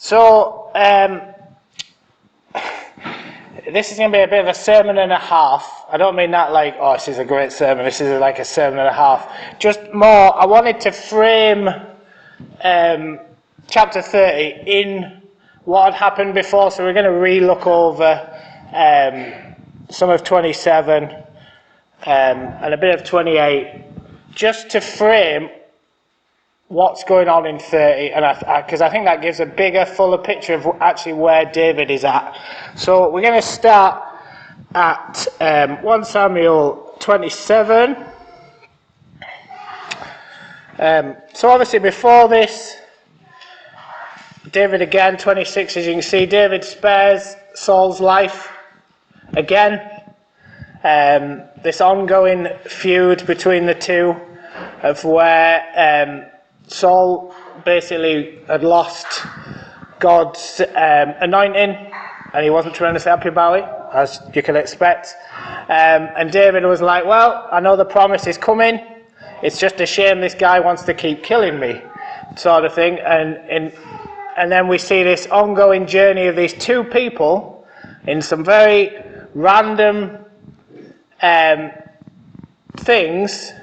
So, this is going to be a bit of a sermon and a half. I don't mean that like, oh, this is a great sermon. This is like a sermon and a half. Just more, I wanted to frame chapter 30 in what had happened before. So we're going to re-look over some of 27 and a bit of 28, just to frame what's going on in 30, and because I think that gives a bigger, fuller picture of actually where David is at. So we're going to start at 1 Samuel 27. So obviously before this, David again, 26, as you can see, David spares Saul's life again. This ongoing feud between the two, of where Saul basically had lost God's anointing, and he wasn't tremendously happy about it, as you can expect. And David was like, well, I know the promise is coming, it's just a shame this guy wants to keep killing me, sort of thing. And then we see this ongoing journey of these two people in some very random things,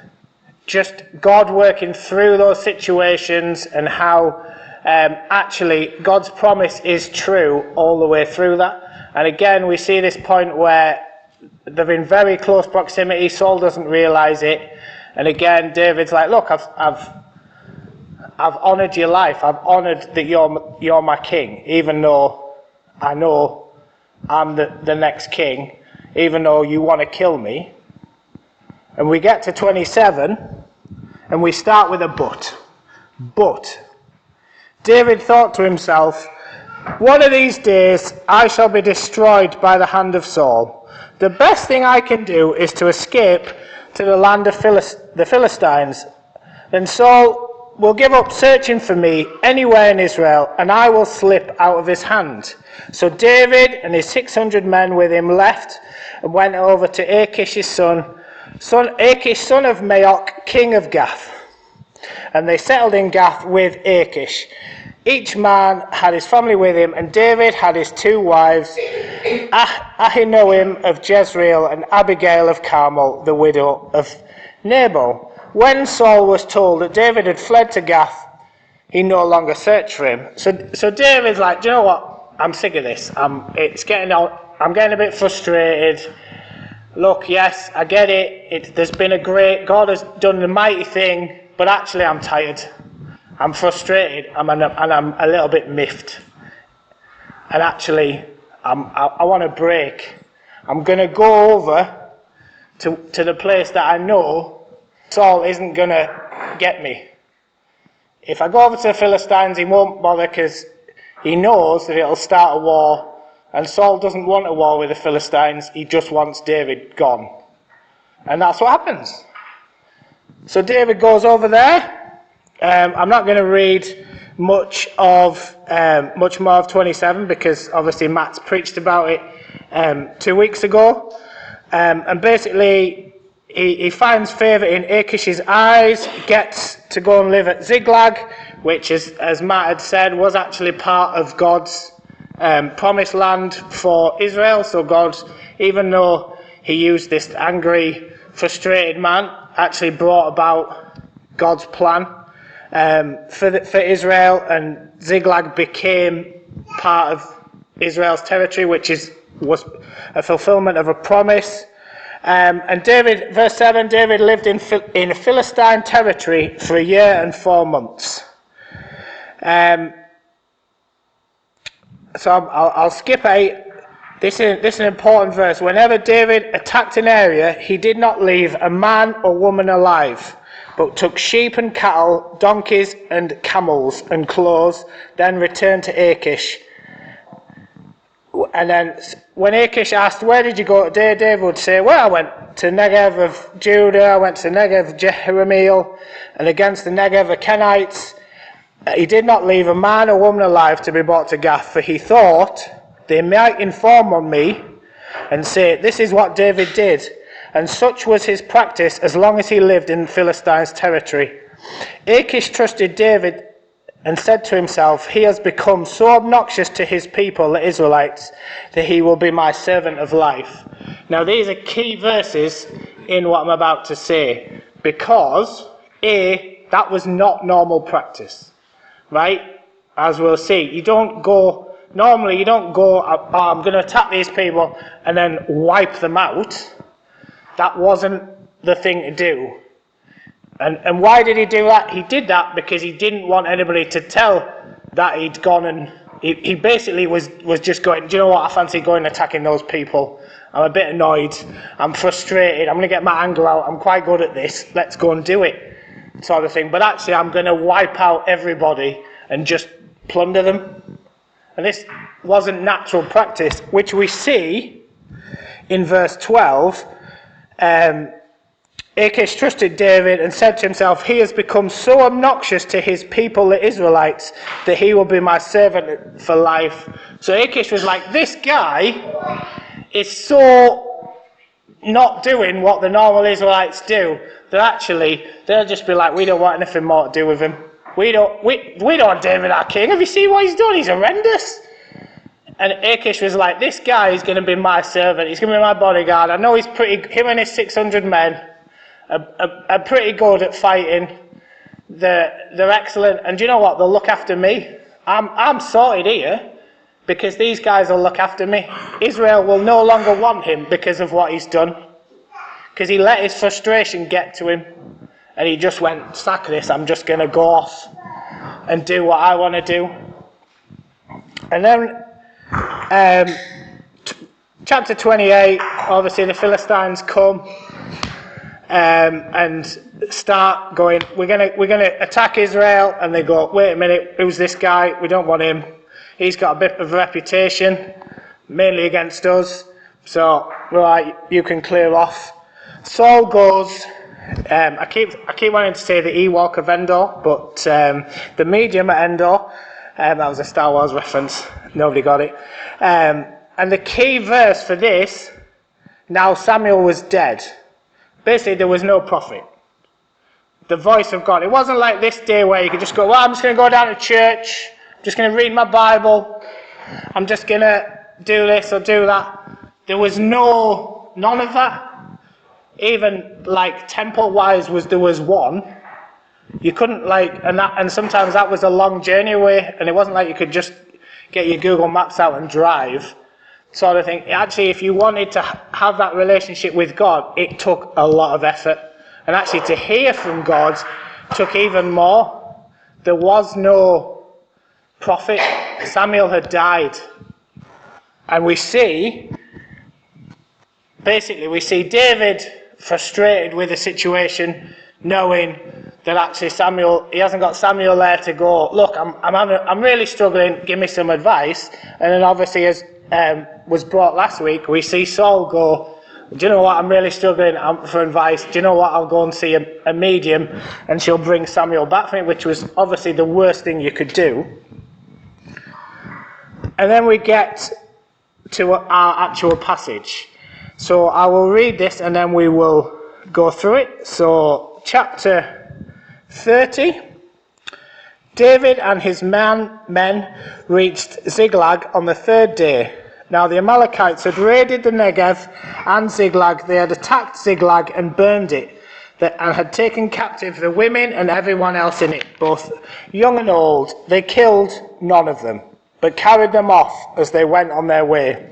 just God working through those situations, and how actually God's promise is true all the way through that. And again, we see this point where they're in very close proximity. Saul doesn't realise it, and again, David's like, "Look, I've honoured your life. I've honoured that you're my king, even though I know I'm the next king, even though you want to kill me." And we get to 27, and we start with a but. But David thought to himself, one of these days I shall be destroyed by the hand of Saul. The best thing I can do is to escape to the land of the Philistines. Then Saul will give up searching for me anywhere in Israel, and I will slip out of his hand. So David and his 600 men with him left and went over to Achish's son Achish, son of Maok, king of Gath. And they settled in Gath with Achish. Each man had his family with him, and David had his two wives, Ahinoam of Jezreel and Abigail of Carmel, the widow of Nabal. When Saul was told that David had fled to Gath, he no longer searched for him. So David's like, do you know what? I'm sick of this. I'm getting a bit frustrated. Look, yes, I get it. There's been God has done a mighty thing, but actually I'm tired. I'm frustrated, and I'm a little bit miffed. And actually, I want a break. I'm going to go over to the place that I know Saul isn't going to get me. If I go over to the Philistines, he won't bother, because he knows that it'll start a war. And Saul doesn't want a war with the Philistines, he just wants David gone. And that's what happens. So David goes over there. I'm not going to read much more of 27, because obviously Matt's preached about it 2 weeks ago. And basically, he finds favour in Achish's eyes, gets to go and live at Ziklag, which is, as Matt had said, was actually part of God's promised land for Israel. So God, even though he used this angry, frustrated man, actually brought about God's plan for Israel, and Ziklag became part of Israel's territory, which was a fulfillment of a promise. And David, verse 7, David lived in Philistine territory for 1 year and 4 months. So I'll skip 8. This is an important verse. Whenever David attacked an area, he did not leave a man or woman alive, but took sheep and cattle, donkeys and camels and clothes, then returned to Achish. And then when Achish asked, where did you go today? David would say, well, I went to Negev of Judah, I went to Negev of Jerahmeel, and against the Negev of Kenites. He did not leave a man or woman alive to be brought to Gath, for he thought they might inform on me and say, this is what David did. And such was his practice as long as he lived in Philistines' territory. Achish trusted David and said to himself, he has become so obnoxious to his people, the Israelites, that he will be my servant of life. Now these are key verses in what I'm about to say, because that was not normal practice, right? As we'll see, normally you don't go, oh, I'm going to attack these people and then wipe them out. That wasn't the thing to do. And why did he do that? He did that because he didn't want anybody to tell that he'd gone, and he basically was just going, do you know what, I fancy going and attacking those people. I'm a bit annoyed, I'm frustrated, I'm going to get my anger out, I'm quite good at this, let's go and do it, sort of thing. But actually I'm going to wipe out everybody and just plunder them. And this wasn't natural practice, which we see in verse 12. Achish trusted David and said to himself, he has become so obnoxious to his people, the Israelites, that he will be my servant for life. So Achish was like, this guy is so not doing what the normal Israelites do, that actually they'll just be like, we don't want anything more to do with him. We don't want David our king. Have you seen what he's done? He's horrendous. And Achish was like, this guy is going to be my servant. He's going to be my bodyguard. I know him and his 600 men are pretty good at fighting. They're excellent. And do you know what? They'll look after me. I'm sorted here because these guys will look after me. Israel will no longer want him because of what he's done. Because he let his frustration get to him. And he just went, sack this, I'm just going to go off and do what I want to do. And then chapter 28, obviously the Philistines come and start going, we're going to attack Israel. And they go, wait a minute, who's this guy? We don't want him. He's got a bit of a reputation, mainly against us. So, right, you can clear off. Saul goes... I keep wanting to say the Ewok of Endor, but the medium at Endor, that was a Star Wars reference, nobody got it. And the key verse for this, now Samuel was dead. Basically there was no prophet. The voice of God. It wasn't like this day where you could just go, well, I'm just going to go down to church, I'm just going to read my Bible, I'm just going to do this or do that. There was none of that. Even like temple-wise, there was one. You couldn't and sometimes that was a long journey away, and it wasn't like you could just get your Google Maps out and drive, sort of thing. Actually, if you wanted to have that relationship with God, it took a lot of effort, and actually to hear from God took even more. There was no prophet. Samuel had died, and we see David frustrated with the situation, knowing that actually he hasn't got Samuel there to go, look, I'm really struggling, give me some advice. And then obviously, as was brought last week, we see Saul go, do you know what, I'm really struggling for advice, do you know what, I'll go and see a medium and she'll bring Samuel back for me, which was obviously the worst thing you could do. And then we get to our actual passage. So I will read this and then we will go through it. So chapter 30. David and his men reached Ziklag on the third day. Now the Amalekites had raided the Negev and Ziklag. They had attacked Ziklag and burned it, and had taken captive the women and everyone else in it, both young and old. They killed none of them, but carried them off as they went on their way.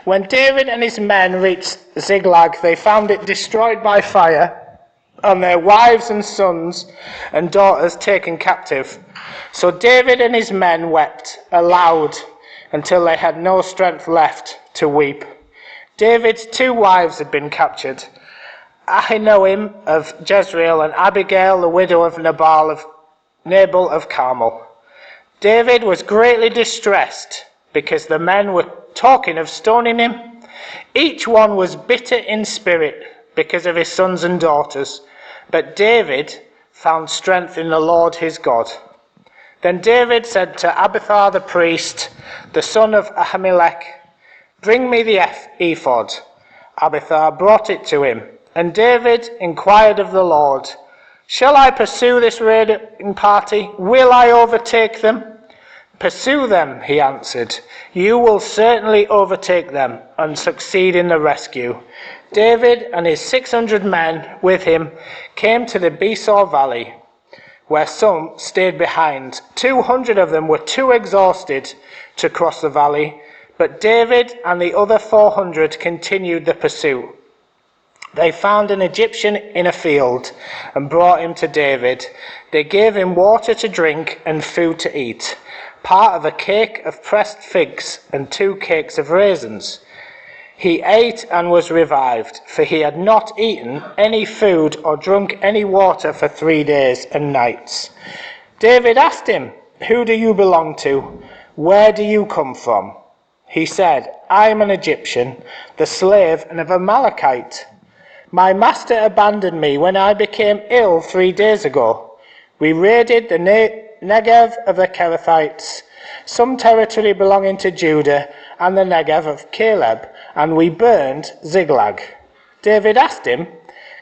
When David and his men reached Ziklag, they found it destroyed by fire, and their wives and sons and daughters taken captive. So David and his men wept aloud until they had no strength left to weep. David's 2 wives had been captured, Ahinoam of Jezreel and Abigail, the widow of Nabal of Carmel. David was greatly distressed because the men were talking of stoning him. Each one was bitter in spirit because of his sons and daughters, but David found strength in the Lord his God. Then David said to Abiathar the priest, the son of Ahimelech, bring me the ephod. Abiathar brought it to him, and David inquired of the Lord, Shall I pursue this raiding party? Will I overtake them? Pursue them, he answered. You will certainly overtake them and succeed in the rescue. David and his 600 men with him came to the Besor Valley, where some stayed behind. 200 of them were too exhausted to cross the valley, but David and the other 400 continued the pursuit. They found an Egyptian in a field and brought him to David. They gave him water to drink and food to eat, part of a cake of pressed figs and 2 cakes of raisins. He ate and was revived, for he had not eaten any food or drunk any water for 3 days and nights. David asked him, "Who do you belong to? Where do you come from?" He said, "I am an Egyptian, the slave of an Amalekite. My master abandoned me when I became ill 3 days ago. We raided the Negev of the Kerethites, some territory belonging to Judah, and the Negev of Caleb, and we burned Ziklag." David asked him,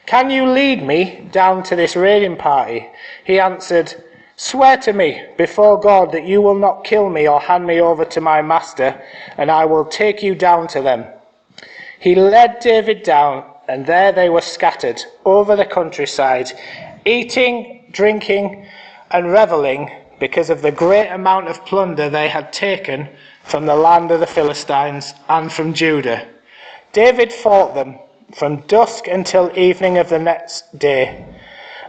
"Can you lead me down to this raiding party?" He answered, "Swear to me before God that you will not kill me or hand me over to my master, and I will take you down to them." He led David down, and there they were scattered over the countryside, eating, drinking, and reveling because of the great amount of plunder they had taken from the land of the Philistines and from Judah. David fought them from dusk until evening of the next day,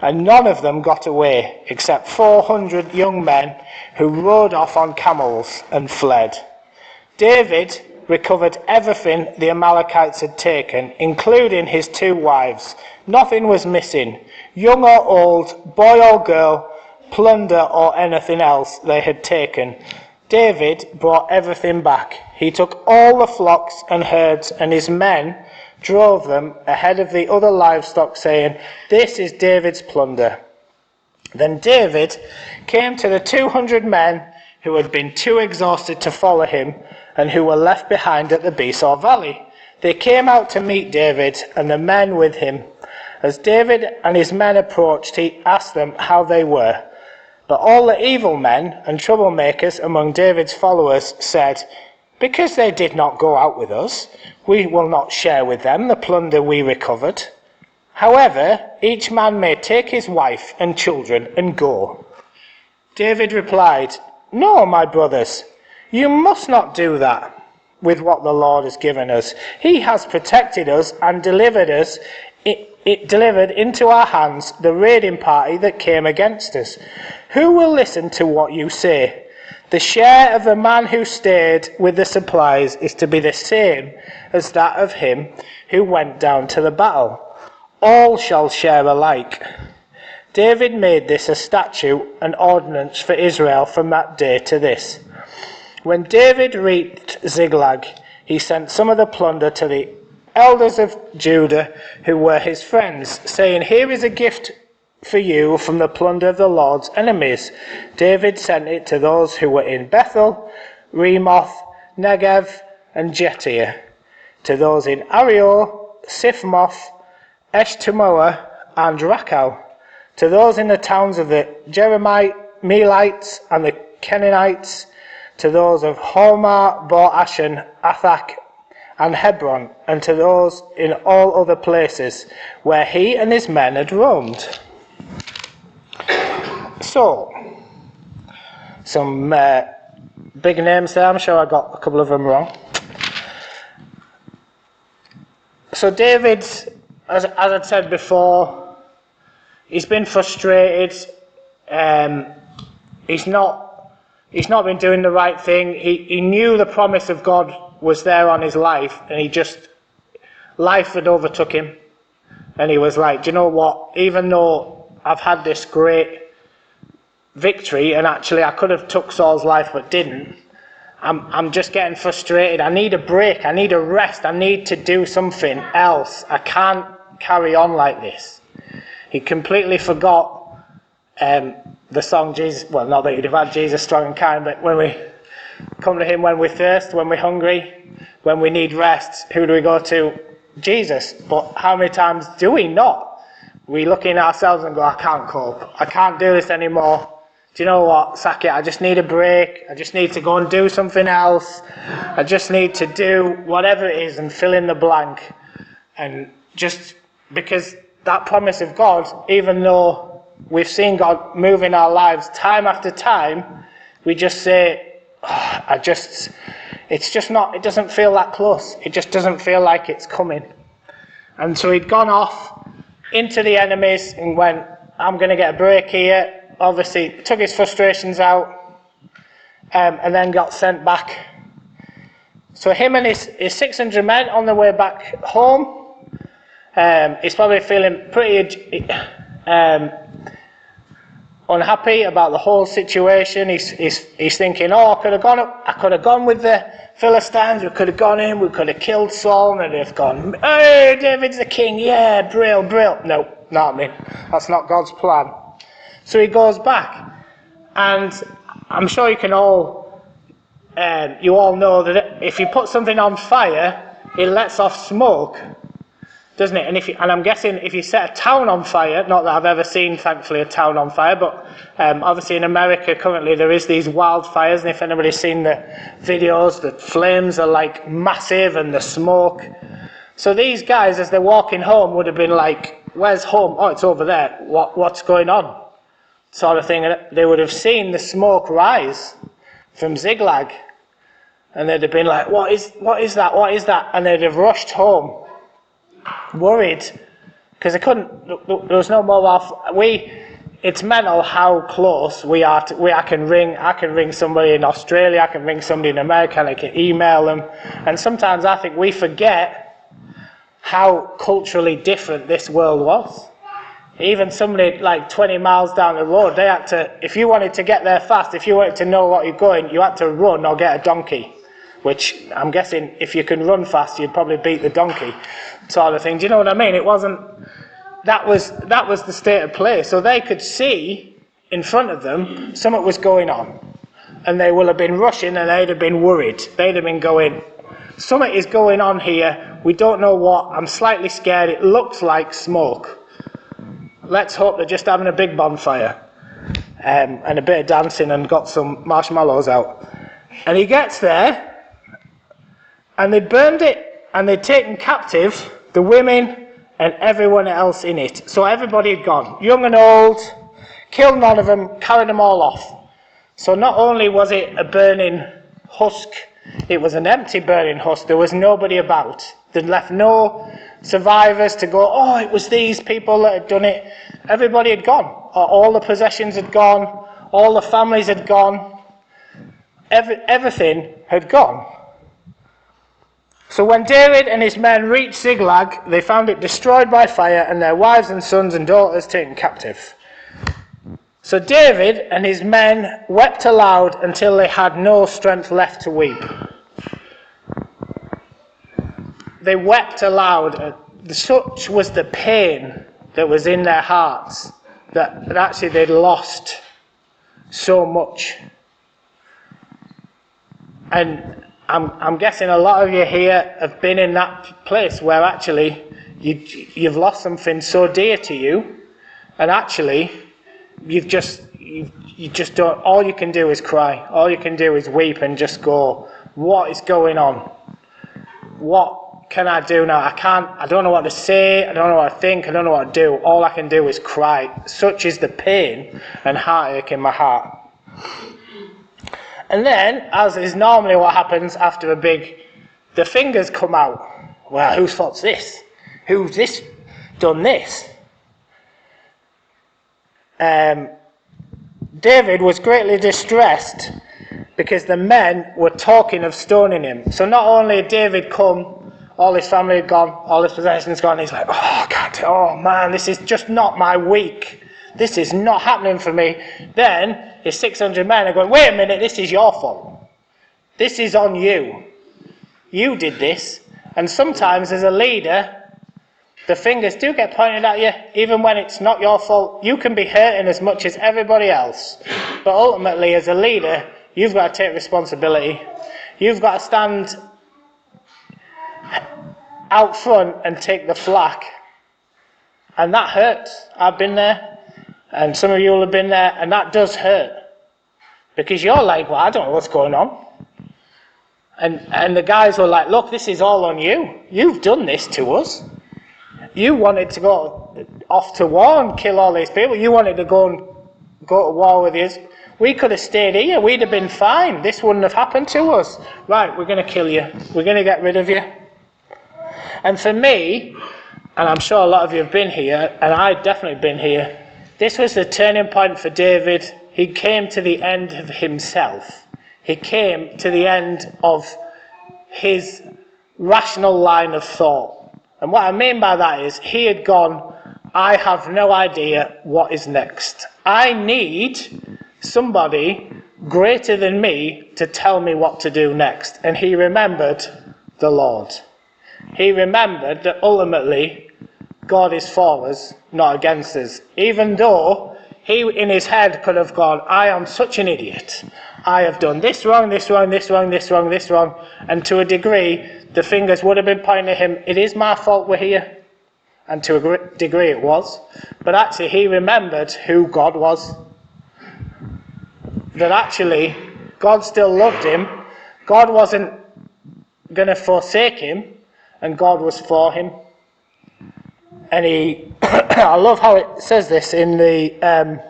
and none of them got away except 400 young men who rode off on camels and fled. David recovered everything the Amalekites had taken, including his 2 wives. Nothing was missing, young or old, boy or girl, plunder or anything else they had taken. David brought everything back. He took all the flocks and herds, and his men drove them ahead of the other livestock, saying, "This is David's plunder." Then David came to the 200 men who had been too exhausted to follow him and who were left behind at the Besor Valley. They came out to meet David and the men with him. As David and his men approached, he asked them how they were. But all the evil men and troublemakers among David's followers said, "Because they did not go out with us, we will not share with them the plunder we recovered. However, each man may take his wife and children and go." David replied, "No, my brothers, you must not do that with what the Lord has given us. He has protected us and delivered into our hands the raiding party that came against us. Who will listen to what you say? The share of the man who stayed with the supplies is to be the same as that of him who went down to the battle. All shall share alike." David made this a statute and ordinance for Israel from that day to this. When David reached Ziklag, he sent some of the plunder to the elders of Judah who were his friends, saying, "Here is a gift for you from the plunder of the Lord's enemies." David sent it to those who were in Bethel, Ramoth, Negev, and Jetiah, to those in Ariel, Siphmoth, Eshtemoa, and Rakal, to those in the towns of the Jerahmeelites and the Canaanites, to those of Hormah, Bo-Ashan, Athak, and Hebron, and to those in all other places where he and his men had roamed. So, some big names there. I'm sure I got a couple of them wrong. So David, as I'd said before, he's been frustrated. He's not been doing the right thing. He knew the promise of God was there on his life, and life had overtook him. And he was like, "Do you know what? Even though I've had this great victory, and actually I could have took Saul's life but didn't, I'm just getting frustrated. I need a break. I need a rest. I need to do something else. I can't carry on like this." He completely forgot the song Jesus, well, not that he'd have had Jesus strong and kind, but when we come to him when we're thirsty, when we're hungry, when we need rest, who do we go to? Jesus. But how many times do we not? we look in ourselves and go, I can't cope. I can't do this anymore. Do you know what, sack it. I just need a break. I just need to go and do something else. I just need to do whatever it is and fill in the blank. And just because that promise of God, even though we've seen God move in our lives time after time, we just say, it doesn't feel that close. It just doesn't feel like it's coming. And so he'd gone off into the enemies and went, I'm going to get a break here. Obviously, took his frustrations out, and then got sent back. So him and his 600 men on the way back home, he's probably feeling pretty unhappy about the whole situation. He's thinking, I could have gone with the Philistines. We could have gone in. We could have killed Saul, and they'd have gone, hey, David's the king. Yeah, brill. No, not me. That's not God's plan. So he goes back, and I'm sure you all know that if you put something on fire, it lets off smoke, doesn't it? And I'm guessing if you set a town on fire, not that I've ever seen, thankfully, a town on fire, but obviously in America currently there is these wildfires, and if anybody's seen the videos, the flames are like massive and the smoke. So these guys, as they're walking home, would have been like, where's home? Oh, it's over there. What's going on? Sort of thing. And they would have seen the smoke rise from Ziklag, and they'd have been like, what is that? And they'd have rushed home, worried, because they couldn't, there was no mobile. It's mental how close we are I can ring somebody in Australia, I can ring somebody in America, and I can email them. And sometimes I think we forget how culturally different this world was. Even somebody like 20 miles down the road, they had to, if you wanted to get there fast, if you wanted to know what you're going, you had to run or get a donkey. Which I'm guessing if you can run fast, you'd probably beat the donkey, sort of thing. Do you know what I mean? It wasn't. That was the state of play. So they could see in front of them something was going on, and they will have been rushing, and they'd have been worried. They'd have been going, something is going on here. We don't know what. I'm slightly scared. It looks like smoke. Let's hope they're just having a big bonfire and a bit of dancing and got some marshmallows out. And he gets there, and they burned it, and they'd taken captive the women and everyone else in it. So everybody had gone, young and old, killed none of them, carried them all off. So not only was it a burning husk, it was an empty burning husk. There was nobody about. They'd left no survivors to go, it was these people that had done it. Everybody had gone. All the possessions had gone. All the families had gone. Everything had gone. So when David and his men reached Ziklag, they found it destroyed by fire and their wives and sons and daughters taken captive. So David and his men wept aloud until they had no strength left to weep. They wept aloud. Such was the pain that was in their hearts that actually they'd lost so much. And I'm guessing a lot of you here have been in that place where actually you've lost something so dear to you, and actually you just don't. All you can do is cry. All you can do is weep and just go, what is going on? What can I do now? I don't know what to say, I don't know what to think, I don't know what to do. All I can do is cry. Such is the pain and heartache in my heart. And then, as is normally what happens after the fingers come out. Well, whose fault's this? Who's this done this? David was greatly distressed because the men were talking of stoning him. So not only had David come, all his family had gone, all his possessions gone, he's like, man, this is just not my week. This is not happening for me. Then his 600 men are going, wait a minute, this is your fault. This is on you. You did this. And sometimes as a leader, the fingers do get pointed at you, even when it's not your fault. You can be hurting as much as everybody else. But ultimately, as a leader, you've got to take responsibility. You've got to stand out front and take the flak. And that hurts. I've been there, and some of you will have been there, and that does hurt. Because you're like, well, I don't know what's going on. And the guys were like, look, this is all on you. You've done this to us. You wanted to go off to war and kill all these people. You wanted to go to war with us. We could have stayed here. We'd have been fine. This wouldn't have happened to us. Right, we're going to kill you. We're going to get rid of you. And for me, and I'm sure a lot of you have been here, and I've definitely been here, this was the turning point for David. He came to the end of himself. He came to the end of his rational line of thought. And what I mean by that is, he had gone, I have no idea what is next. I need somebody greater than me to tell me what to do next. And he remembered the Lord. He remembered that ultimately God is for us, not against us. Even though he in his head could have gone, I am such an idiot. I have done this wrong, this wrong, this wrong, this wrong, this wrong. And to a degree, the fingers would have been pointing at him. It is my fault we're here. And to a degree it was. But actually he remembered who God was. That actually God still loved him. God wasn't going to forsake him. And God was for him. And he, I love how it says this in the,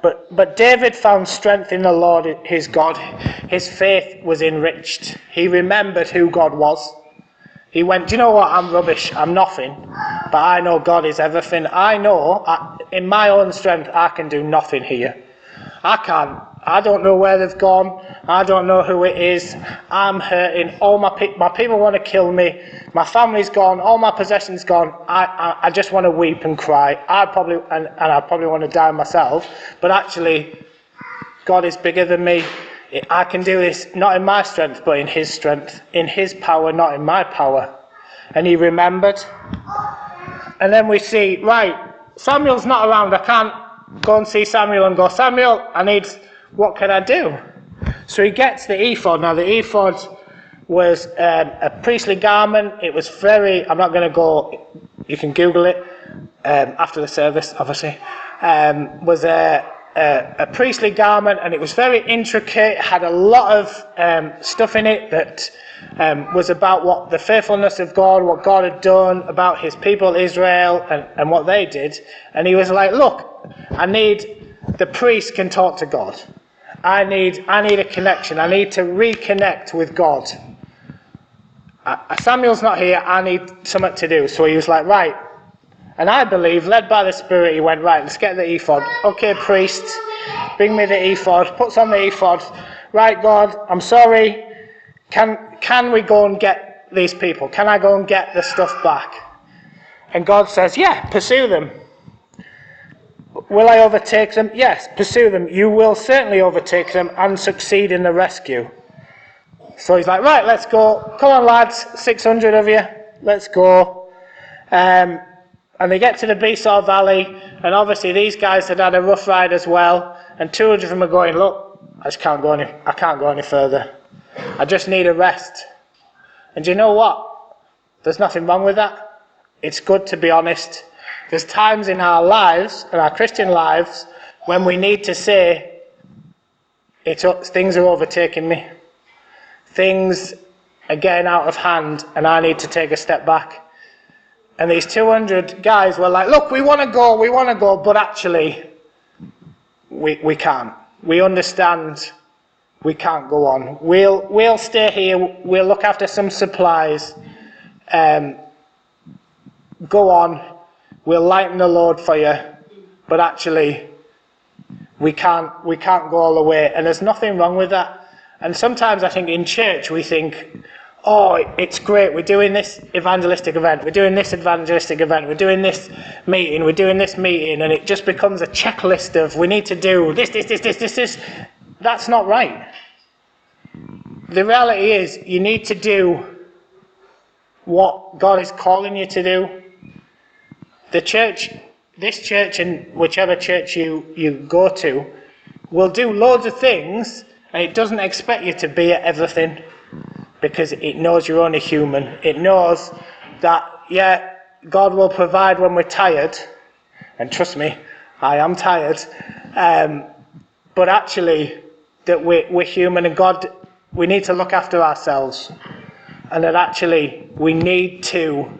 but David found strength in the Lord his God. His faith was enriched. He remembered who God was. He went, do you know what, I'm rubbish, I'm nothing, but I know God is everything. I know, in my own strength, I can do nothing here. I don't know where they've gone. I don't know who it is. I'm hurting. All my people want to kill me. My family's gone. All my possessions gone. I just want to weep and cry. I probably want to die myself. But actually, God is bigger than me. I can do this not in my strength, but in his strength. In his power, not in my power. And he remembered. And then we see, right, Samuel's not around. I can't go and see Samuel and go, Samuel, what can I do? So he gets the ephod. Now the ephod was a priestly garment. It was I'm not going to go, you can Google it after the service, obviously. Was a priestly garment, and it was very intricate. It had a lot of stuff in it that was about what the faithfulness of God, what God had done, about his people Israel and what they did. And he was like, look, the priest can talk to God. I need a connection. I need to reconnect with God. Samuel's not here. I need something to do. So he was like, right. And I believe, led by the Spirit, he went, right, let's get the ephod. Okay, priest, bring me the ephod. Puts on the ephod. Right, God, I'm sorry. Can we go and get these people? Can I go and get the stuff back? And God says, yeah, pursue them. Will I overtake them? Yes, pursue them. You will certainly overtake them and succeed in the rescue. So he's like, right, let's go. Come on, lads, 600 of you. Let's go. And they get to the Besor Valley, and obviously these guys had had a rough ride as well. And 200 of them are going, look, I can't go any further. I just need a rest. And do you know what? There's nothing wrong with that. It's good to be honest. There's times in our lives, in our Christian lives, when we need to say, things are overtaking me. Things are getting out of hand, and I need to take a step back. And these 200 guys were like, look, we want to go, but actually, we can't. We understand we can't go on. We'll stay here, we'll look after some supplies, go on. We'll lighten the load for you, but actually, we can't go all the way. And there's nothing wrong with that. And sometimes I think in church we think, oh, it's great, we're doing this evangelistic event, we're doing this evangelistic event, we're doing this meeting, and it just becomes a checklist of we need to do this. That's not right. The reality is you need to do what God is calling you to do. The church, this church and whichever church you go to, will do loads of things, and it doesn't expect you to be at everything, because it knows you're only human. It knows that, yeah, God will provide when we're tired, and trust me, I am tired, but actually that we're human and God, we need to look after ourselves, and that actually we need to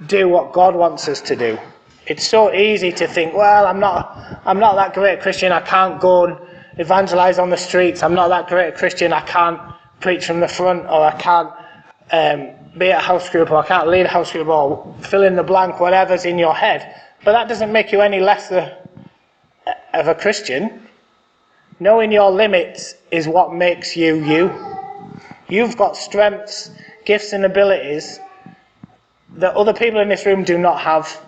do what God wants us to do. It's so easy to think, well, I'm not that great a Christian, I can't go and evangelize on the streets, I'm not that great a Christian, I can't preach from the front, or I can't be at a house group, or I can't lead a house group, or fill in the blank, whatever's in your head. But that doesn't make you any less of a Christian. Knowing your limits is what makes you you. You've got strengths, gifts and abilities that other people in this room do not have.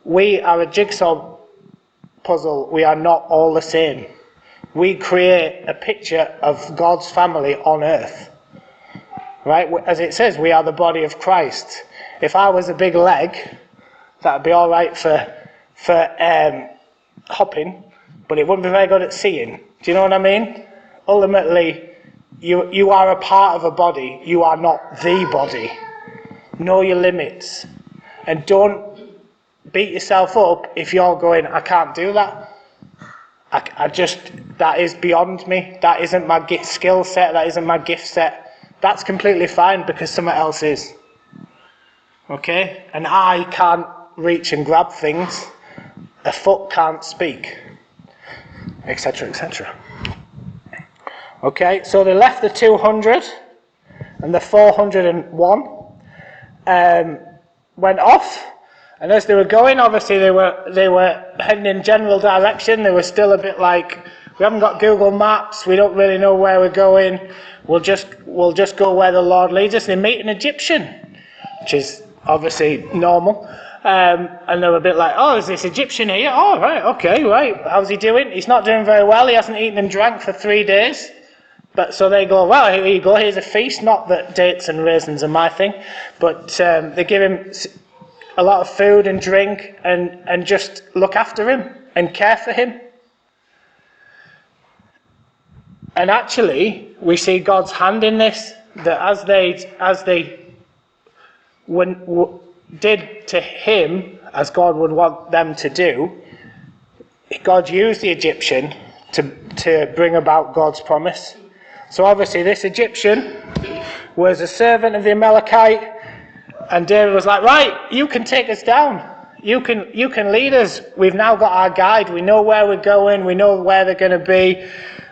We are a jigsaw puzzle. We are not all the same. We create a picture of God's family on earth. Right? As it says, we are the body of Christ. If I was a big leg, that would be all right for hopping, but it wouldn't be very good at seeing. Do you know what I mean? Ultimately, you are a part of a body. You are not the body. Know your limits. And don't beat yourself up if you're going, I can't do that. That is beyond me. That isn't my skill set. That isn't my gift set. That's completely fine because someone else is. Okay? And I can't reach and grab things. A foot can't speak. Etc., etc. Okay, so they left the 200 and the 401 went off. And as they were going, obviously they were heading in general direction. They were still a bit like, we haven't got Google Maps, we don't really know where we're going. We'll just go where the Lord leads us. They meet an Egyptian, which is obviously normal. And they were a bit like, oh, is this Egyptian here? Oh, right, okay, right. How's he doing? He's not doing very well. He hasn't eaten and drank for 3 days. But so they go, well, here you go. Here's a feast. Not that dates and raisins are my thing, but they give him a lot of food and drink and just look after him and care for him. And actually, we see God's hand in this, that as they did to him, as God would want them to do, God used the Egyptian to bring about God's promise. So obviously this Egyptian was a servant of the Amalekite, and David was like, right, you can take us down. You can lead us. We've now got our guide. We know where we're going. We know where they're going to be.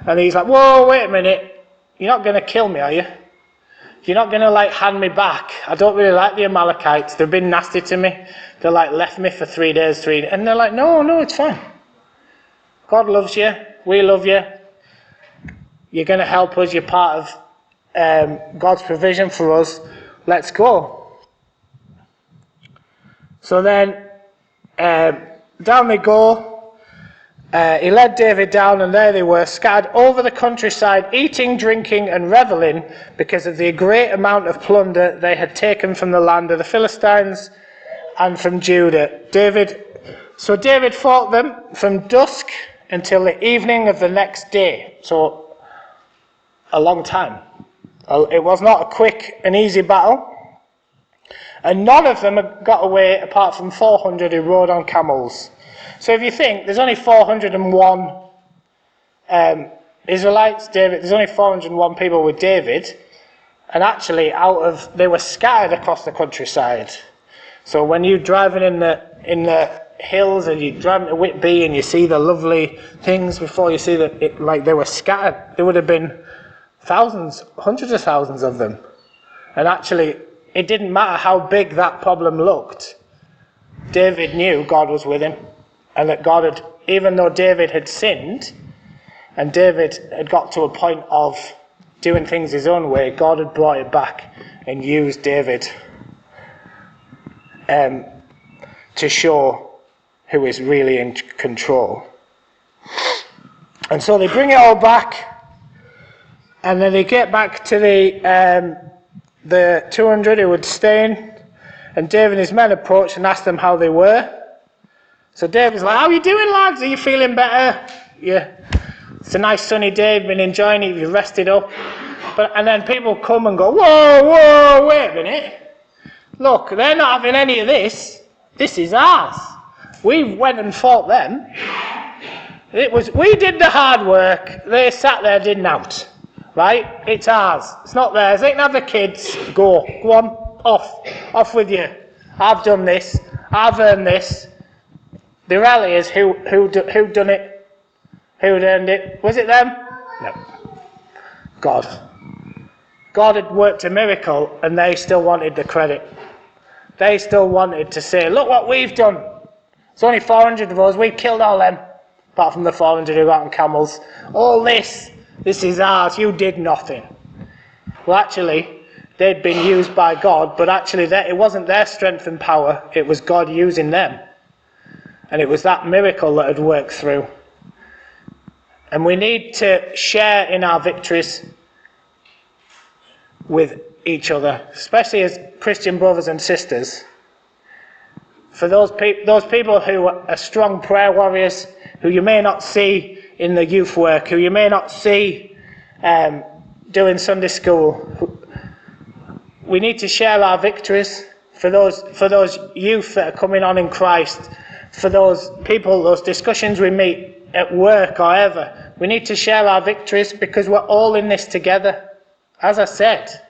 And he's like, whoa, wait a minute. You're not going to kill me, are you? You're not going to hand me back. I don't really like the Amalekites. They've been nasty to me. They left me for 3 days, and they're like, no, it's fine. God loves you. We love you. You're going to help us. You're part of God's provision for us. Let's go. So then down they go. He led David down, and there they were, scattered over the countryside, eating, drinking, and reveling because of the great amount of plunder they had taken from the land of the Philistines and from Judah. So David fought them from dusk until the evening of the next day. So a long time. It was not a quick and easy battle. And none of them got away apart from 400 who rode on camels. So if you think, there's only 401 Israelites, there's only 401 people with David, and actually they were scattered across the countryside. So when you're driving in the hills and you're driving to Whitby and you see the lovely things before you see they were scattered, there would have been thousands, hundreds of thousands of them. And actually, it didn't matter how big that problem looked. David knew God was with him. And that God had, even though David had sinned, and David had got to a point of doing things his own way, God had brought it back and used David to show who is really in control. And so they bring it all back, and then they get back to the 200 who had stayed, and David and his men approached and asked them how they were. So David's like, how are you doing, lads? Are you feeling better? Yeah. It's a nice sunny day. You've been enjoying it. You've rested up. And then people come and go, whoa, wait a minute. look, they're not having any of this. This is ours. We went and fought them. We did the hard work. They sat there, did naught. Right? It's ours. It's not theirs. They can have the kids. Go on, off with you. I've done this. I've earned this. The reality is, who done it? Who'd earned it? Was it them? No. God. God had worked a miracle, and they still wanted the credit. They still wanted to say, look what we've done. There's only 400 of us. We killed all them, apart from the 400 who got on camels. All this is ours. You did nothing. Well, actually, they'd been used by God, but actually it wasn't their strength and power. It was God using them. And it was that miracle that had worked through. And we need to share in our victories with each other, especially as Christian brothers and sisters. For those people who are strong prayer warriors, who you may not see in the youth work, who you may not see doing Sunday school, we need to share our victories. For those youth that are coming on in Christ, for those people, those discussions we meet at work or ever, we need to share our victories because we're all in this together. As I said,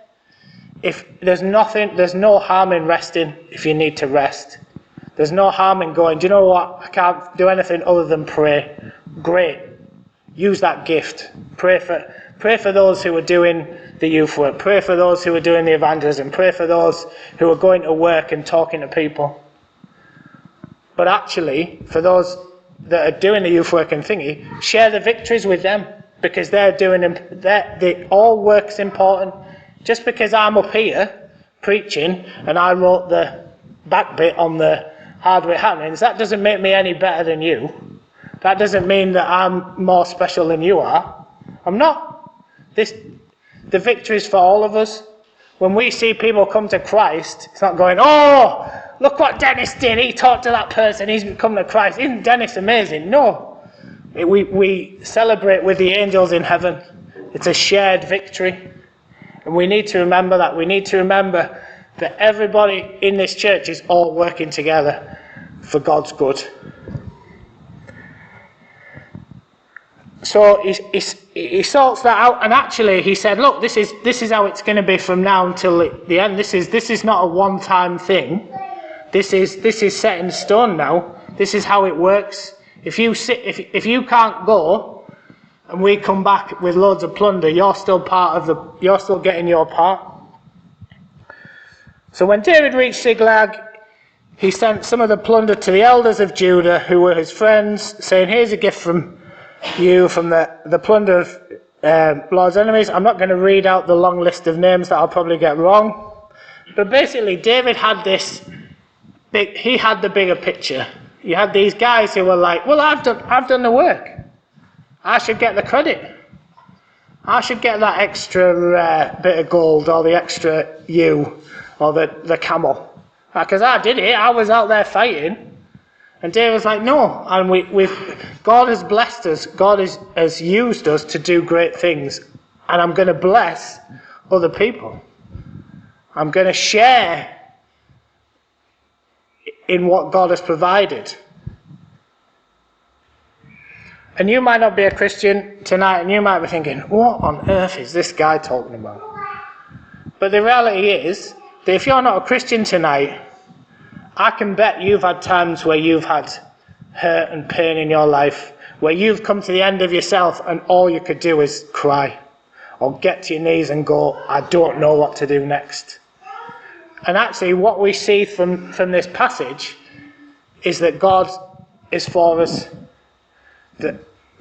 if there's no harm in resting if you need to rest. There's no harm in going, do you know what, I can't do anything other than pray. Great. Use that gift. Pray for those who are doing the youth work. Pray for those who are doing the evangelism. Pray for those who are going to work and talking to people. But actually, for those that are doing the youth work and thingy, share the victories with them because they're doing them. All work's important. Just because I'm up here preaching and I wrote the back bit on the hard way happenings, that doesn't make me any better than you. That doesn't mean that I'm more special than you are. I'm not. The victory is for all of us. When we see people come to Christ, it's not going, oh, look what Dennis did. He talked to that person. He's come to Christ. Isn't Dennis amazing? No. We celebrate with the angels in heaven. It's a shared victory. And we need to remember that. We need to remember that everybody in this church is all working together for God's good. So he sorts that out, and actually he said, look, this is how it's going to be from now until the end. This is not a one-time thing. This is set in stone now. This is how it works. If you can't go and we come back with loads of plunder, you're still getting your part. So when David reached Ziklag, he sent some of the plunder to the elders of Judah, who were his friends, saying, here's a gift from you, from the plunder of Lord's enemies. I'm not going to read out the long list of names that I'll probably get wrong. But basically, David had he had the bigger picture. You had these guys who were like, well, I've done the work. I should get the credit. I should get that extra bit of gold or the extra ewe or the camel. Because I did it. I was out there fighting. And David's like, no. And God has blessed us. God has used us to do great things. And I'm going to bless other people. I'm going to share in what God has provided. And you might not be a Christian tonight, and you might be thinking, what on earth is this guy talking about? But the reality is that if you're not a Christian tonight, I can bet you've had times where you've had hurt and pain in your life, where you've come to the end of yourself and all you could do is cry, or get to your knees and go, I don't know what to do next. And actually what we see from this passage is that God is for us.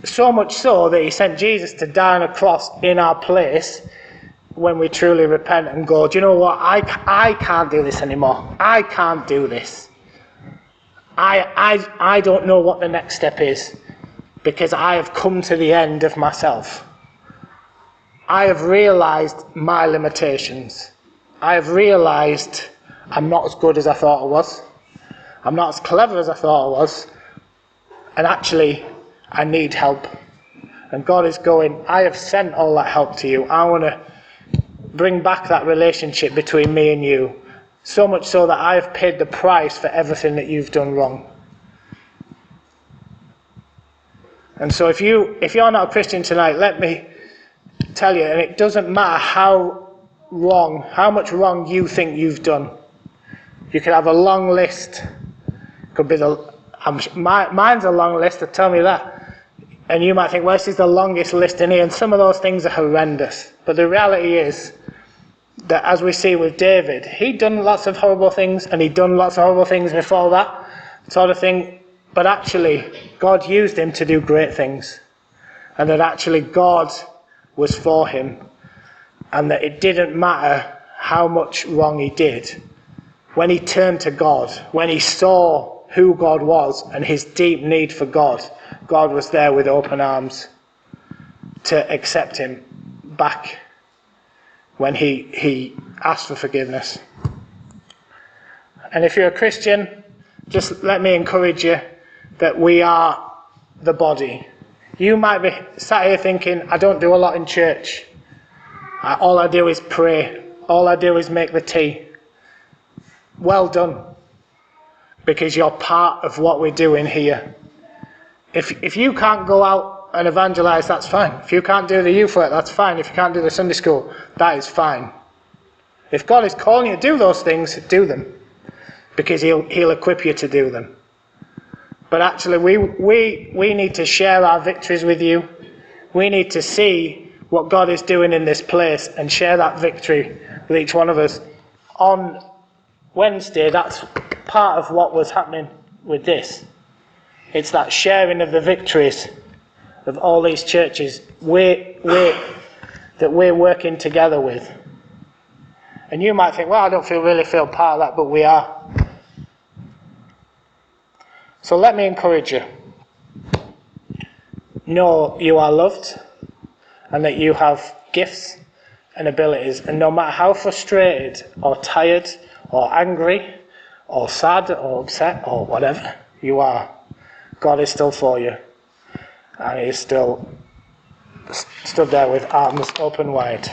So much so that he sent Jesus to die on a cross in our place when we truly repent and go, do you know what, I can't do this anymore. I can't do this. I don't know what the next step is because I have come to the end of myself. I have realised my limitations. I have realised I'm not as good as I thought I was. I'm not as clever as I thought I was. And actually, I need help. And God is going, I have sent all that help to you. I want to bring back that relationship between me and you so much so that I have paid the price for everything that you've done wrong. And so if you're not a Christian tonight, let me tell you, and it doesn't matter how much wrong you think you've done. You could have a long list. Could be mine's a long list, tell me that. And you might think, well, this is the longest list in here, and some of those things are horrendous. But the reality is that, as we see with David, he'd done lots of horrible things, and he'd done lots of horrible things before that sort of thing. But actually, God used him to do great things. And that actually God was for him. And that it didn't matter how much wrong he did. When he turned to God, when he saw who God was and his deep need for God, God was there with open arms to accept him back when he asked for forgiveness. And if you're a Christian, just let me encourage you that we are the body. You might be sat here thinking, I don't do a lot in church. All I do is pray. All I do is make the tea. Well done. Because you're part of what we're doing here. If you can't go out and evangelize, that's fine. If you can't do the youth work, that's fine. If you can't do the Sunday school, that is fine. If God is calling you to do those things, do them. Because he'll equip you to do them. But actually, we need to share our victories with you. We need to see what God is doing in this place and share that victory with each one of us. On Wednesday, that's part of what was happening with this. It's that sharing of the victories of all these churches that we're working together with. And you might think, well, I don't really feel part of that, but we are. So let me encourage you. Know you are loved and that you have gifts and abilities. And no matter how frustrated or tired or angry or sad or upset or whatever you are, God is still for you. And he is still stood there with arms open wide.